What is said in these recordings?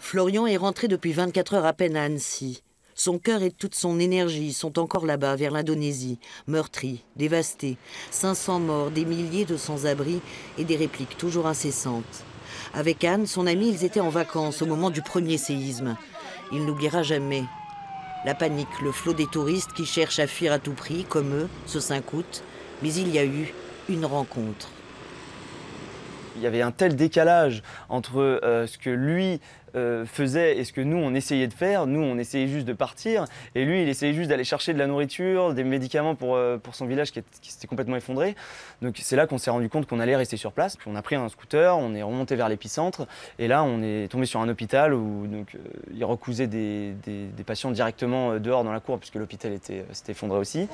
Florian est rentré depuis 24 heures à peine à Annecy. Son cœur et toute son énergie sont encore là-bas, vers l'Indonésie, meurtris, dévastés, 500 morts, des milliers de sans-abri et des répliques toujours incessantes. Avec Anne, son amie, ils étaient en vacances au moment du premier séisme. Il n'oubliera jamais. La panique, le flot des touristes qui cherchent à fuir à tout prix, comme eux, ce 5 août. Mais il y a eu une rencontre. Il y avait un tel décalage entre ce que lui faisait et ce que nous, on essayait de faire. Nous, on essayait juste de partir. Et lui, il essayait juste d'aller chercher de la nourriture, des médicaments pour son village qui s'était complètement effondré. Donc c'est là qu'on s'est rendu compte qu'on allait rester sur place. Puis on a pris un scooter, on est remonté vers l'épicentre. Et là, on est tombé sur un hôpital où ils recousaient des patients directement dehors dans la cour, puisque l'hôpital s'était effondré aussi.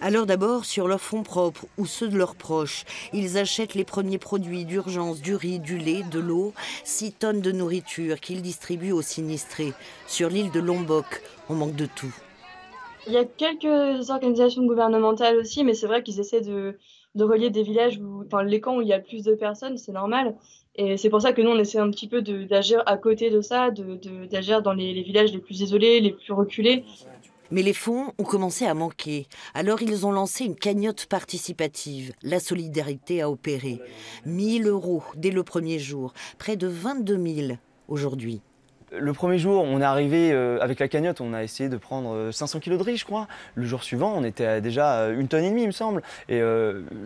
Alors d'abord, sur leurs fonds propres ou ceux de leurs proches, ils achètent les premiers produits d'urgence, du riz, du lait, de l'eau, 6 tonnes de nourriture qu'ils distribuent aux sinistrés. Sur l'île de Lombok, on manque de tout. Il y a quelques organisations gouvernementales aussi, mais c'est vrai qu'ils essaient de relier des villages, les camps où il y a le plus de personnes, c'est normal. Et c'est pour ça que nous, on essaie un petit peu d'agir à côté de ça, d'agir dans les villages les plus isolés, les plus reculés. Mais les fonds ont commencé à manquer. Alors ils ont lancé une cagnotte participative. La solidarité a opéré. 1 000 € dès le premier jour. Près de 22 000 aujourd'hui. Le premier jour, on est arrivé avec la cagnotte, on a essayé de prendre 500 kilos de riz, je crois. Le jour suivant, on était à déjà 1,5 tonne, il me semble. Et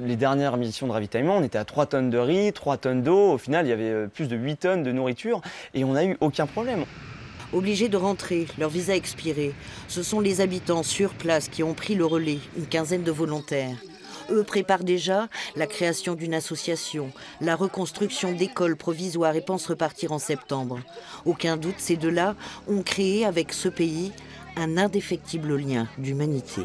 les dernières missions de ravitaillement, on était à 3 tonnes de riz, 3 tonnes d'eau. Au final, il y avait plus de 8 tonnes de nourriture et on n'a eu aucun problème. Obligés de rentrer, leur visa expiré. Ce sont les habitants sur place qui ont pris le relais, une quinzaine de volontaires. Eux préparent déjà la création d'une association, la reconstruction d'écoles provisoires et pensent repartir en septembre. Aucun doute, ces deux-là ont créé avec ce pays un indéfectible lien d'humanité.